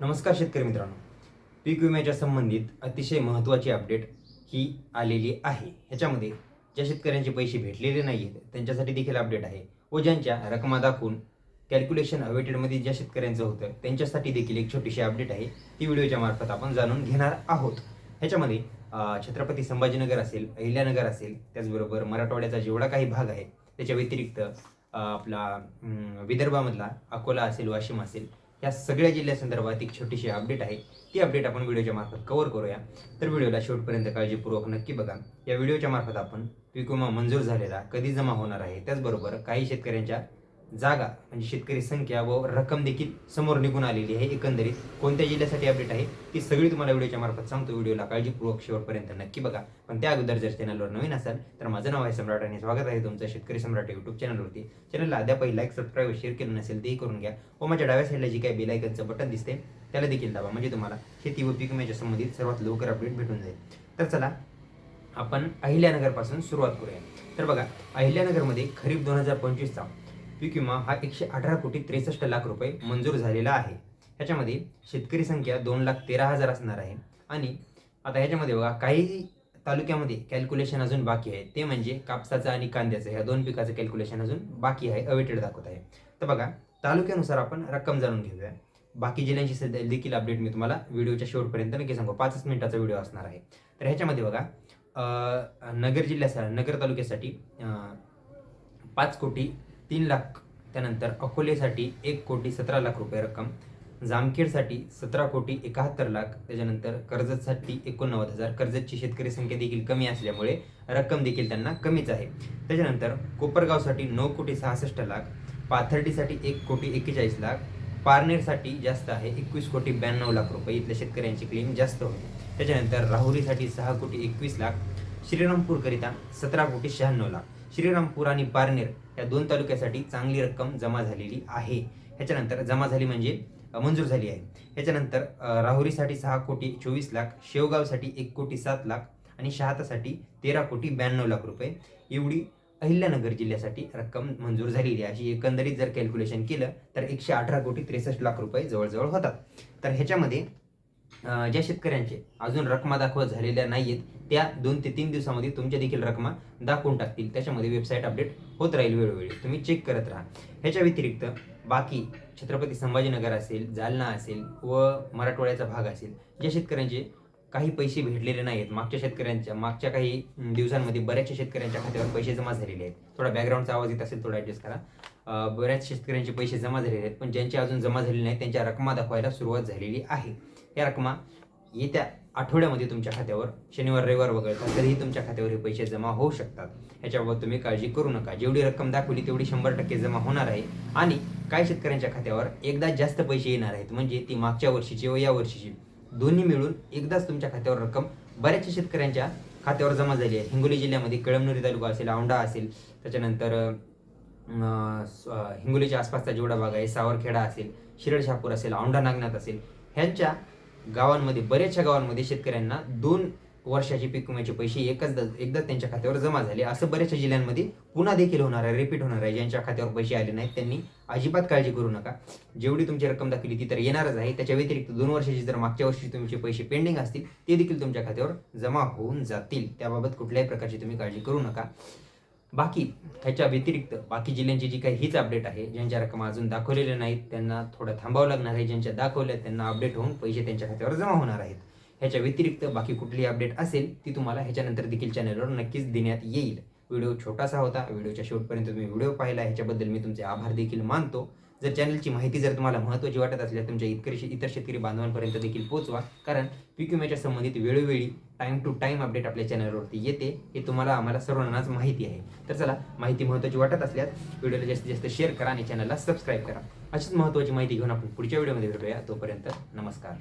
नमस्कार शेतकरी मित्रांनो, पीक विम्याच्या संबंधित अतिशय महत्त्वाची अपडेट ही आलेली आहे. ह्याच्यामध्ये ज्या शेतकऱ्यांचे पैसे भेटलेले नाही आहेत त्यांच्यासाठी देखील अपडेट आहे व ज्यांच्या रकमा दाखवून कॅल्क्युलेशन अवेटेडमध्ये ज्या शेतकऱ्यांचं होतं त्यांच्यासाठी देखील एक छोटीशी अपडेट आहे. ती व्हिडिओच्या मार्फत आपण जाणून घेणार आहोत. ह्याच्यामध्ये छत्रपती संभाजीनगर असेल, अहिल्यानगर असेल, त्याचबरोबर मराठवाड्याचा जेवढा काही भाग आहे त्याच्या व्यतिरिक्त आपला विदर्भामधला अकोला असेल, वाशिम असेल, या सगळ्या जिल्ह्यासंदर्भात एक छोटीशी अपडेट आहे. ती अपडेट आपण व्हिडिओच्या मार्फत कव्हर करूया. तर व्हिडिओला शेवटपर्यंत काळजीपूर्वक नक्की बघा. या व्हिडिओच्या मार्फत आपण पीक विमा मंजूर झालेला कधी जमा होणार आहे, त्याचबरोबर काही शेतकऱ्यांच्या जागा म्हणजे शेतकरी संख्या व रक्कम देखील समोर निघून आलेली आहे. एकंदरीत कोणत्या जिल्ह्यासाठी अपडेट आहे ती सगळी तुम्हाला व्हिडिओच्या मार्फत सांगतो. व्हिडिओला काळजीपूर्वक शेवटपर्यंत नक्की बघा. पण त्या अगोदर जर चॅनलवर नवीन असाल तर माझं नाव आहे सम्राट आणि स्वागत आहे तुमचं शेतकरी सम्राट यूट्यूब चॅनलवरती. चॅनलला अद्यापही लाईक, सबस्क्राईब, शेअर केलं नसेल तेही करून घ्या व माझ्या डाव्या साईडला जी काही बेल आयकनचं बटन दिसते त्याला देखील दाबा, म्हणजे तुम्हाला शेती व पीक विम्याच्या संबंधित सर्वात लवकर अपडेट भेटून जाईल. तर चला आपण अहिल्यानगरपासून सुरुवात करूया. तर बघा, अहिल्यानगरमध्ये खरीप 2025चा पीक विमा हा 118 कोटी 63 लाख रुपये मंजूर झालेला आहे. ह्याच्यामध्ये शेतकरी संख्या 2,13,000 असणार आहे. आणि आता ह्याच्यामध्ये बघा, काही तालुक्यामध्ये कॅल्क्युलेशन अजून बाकी आहे, ते म्हणजे कापसाचं आणि कांद्याचं, ह्या दोन पिकाचं कॅल्क्युलेशन अजून बाकी आहे, अवेटेड दाखवत आहे. तर बघा, तालुक्यानुसार आपण रक्कम जाणून घेऊया. बाकी जिल्ह्यांची सध्या देखील अपडेट मी तुम्हाला व्हिडिओच्या शेवटपर्यंत नक्की सांगू. 5 मिनिटाचा व्हिडिओ असणार आहे. तर ह्याच्यामध्ये बघा, नगर जिल्ह्यासाठी, नगर तालुक्यासाठी 5 कोटी 3 लाख, त्यानंतर अकोलेसाठी 1 कोटी 17 लाख रुपये रक्कम, जामखेडसाठी 17 कोटी 71 लाख, त्याच्यानंतर कर्जतसाठी 89,000. कर्जतची शेतकरी संख्या देखील कमी असल्यामुळे रक्कम देखील त्यांना कमीच आहे. त्याच्यानंतर कोपरगावसाठी 9 कोटी 66 लाख, पाथर्डीसाठी 1 कोटी 41 लाख, पारनेरसाठी जास्त आहे 21 कोटी 92 लाख रुपये, इथल्या शेतकऱ्यांची क्लेम जास्त होते. त्याच्यानंतर राहुरीसाठी 6 कोटी 21 लाख, श्रीरामपूरकरिता 17 कोटी 96 लाख. श्रीरामपूर आणि पारनेर या दोन तालुक्यासाठी चांगली रक्कम जमा झालेली आहे. ह्याच्यानंतर जमा झाली म्हणजे मंजूर झाली आहे. ह्याच्यानंतर राहुरीसाठी 6 कोटी 24 लाख, शेवगावसाठी 1 कोटी 7 लाख आणि शहादासाठी 13 कोटी 92 लाख रुपये, एवढी अहिल्यानगर जिल्ह्यासाठी रक्कम मंजूर झालेली आहे. अशी एकंदरीत जर कॅल्क्युलेशन केलं तर 118 कोटी 63 लाख रुपये जवळजवळ होतात. तर ह्याच्यामध्ये ज्या शेतकऱ्यांचे अजून रकमा दाखवत झालेल्या नाही आहेत त्या 2 ते 3 दिवसामध्ये तुमच्या देखील रकमा दाखवून टाकतील. त्याच्यामध्ये वेबसाईट अपडेट होत राहील, वेळोवेळी तुम्ही चेक करत राहा. ह्याच्या व्यतिरिक्त बाकी छत्रपती संभाजीनगर असेल, जालना असेल व मराठवाड्याचा भाग असेल, ज्या शेतकऱ्यांचे काही पैसे भेटलेले नाही आहेत, मागच्या काही दिवसांमध्ये बऱ्याचशा शेतकऱ्यांच्या खात्यावर पैसे जमा झालेले आहेत. थोडा बॅकग्राऊंडचा आवाज येत असेल, थोडा ॲडजस्ट करा. बऱ्याच शेतकऱ्यांचे पैसे जमा झालेले आहेत, पण ज्यांचे अजून जमा झालेले नाहीत त्यांच्या रकमा दाखवायला सुरुवात झालेली आहे. या रकमा येत्या आठवड्यामध्ये तुमच्या खात्यावर, शनिवार रविवार वगळता कधीही तुमच्या खात्यावर हे पैसे जमा होऊ शकतात. ह्याच्याबाबत तुम्ही काळजी करू नका. जेवढी रक्कम दाखवली तेवढी 100% जमा होणार आहे. आणि काही शेतकऱ्यांच्या खात्यावर एकदा जास्त पैसे येणार आहेत, म्हणजे ती मागच्या वर्षीची व या वर्षीची दोन्ही मिळून एकदाच तुमच्या खात्यावर रक्कम बऱ्याचशा शेतकऱ्यांच्या खात्यावर जमा झाली आहे. हिंगोली जिल्ह्यामध्ये कळमनुरी तालुका असेल, औंढा असेल, त्याच्यानंतर हिंगोलीच्या आसपासचा जेवढा भाग आहे, सावरखेडा असेल, शिरड शहापूर असेल, औंढा नागनाथ असेल, ह्यांच्या गावांमध्ये, बऱ्याचशा गावांमध्ये शेतकऱ्यांना 2 वर्षाचे पीक विम्याचे पैसे एकदाच त्यांच्या खात्यावर जमा झाले. असं बऱ्याचशा जिल्ह्यांमध्ये पुन्हा देखील होणार आहे, रिपीट होणार आहे. ज्यांच्या खात्यावर पैसे आले नाहीत त्यांनी अजिबात काळजी करू नका. जेवढी तुमची रक्कम दाखवली ती तर येणारच आहे. त्याच्या व्यतिरिक्त 2 वर्षाची जर मागच्या वर्षी तुमचे पैसे पेंडिंग असतील ते देखील तुमच्या खात्यावर जमा होऊन जातील. त्याबाबत कुठल्याही प्रकारची तुम्ही काळजी करू नका. बाकी ह्याच्या व्यतिरिक्त बाकी जिल्ह्यांची जी काही हीच अपडेट आहे, ज्यांच्या रक्कम अजून दाखवलेल्या नाहीत त्यांना थोडं थांबावं लागणार आहे. ज्यांच्या दाखवल्या त्यांना अपडेट होऊन पैसे त्यांच्या खात्यावर जमा होणार आहेत. ह्याच्या व्यतिरिक्त बाकी कुठलीही अपडेट असेल ती तुम्हाला ह्याच्यानंतर देखील चॅनलवर नक्कीच देण्यात येईल. व्हिडिओ छोटासा होता, व्हिडिओच्या शेवटपर्यंत तुम्ही व्हिडिओ पाहिला ह्याच्याबद्दल मी तुमचे आभार देखील मानतो. जर चॅनलची माहिती जर तुम्हाला महत्त्वाची वाटत असल्यास तुमच्या इतर शेतकरी बांधवांपर्यंत देखील पोहोचवा, कारण पीक विम्याच्या संबंधित वेळोवेळी टाईम टू टाईम अपडेट आपल्या चॅनलवरती येते, हे तुम्हाला आम्हाला सर्वांनाच माहिती आहे. तर चला, माहिती महत्त्वाची वाटत असल्यास व्हिडिओला जास्तीत जास्त शेअर करा आणि चॅनलला सबस्क्राईब करा. अशीच महत्त्वाची माहिती घेऊन आपण पुढच्या व्हिडिओमध्ये भेटूया. तोपर्यंत नमस्कार.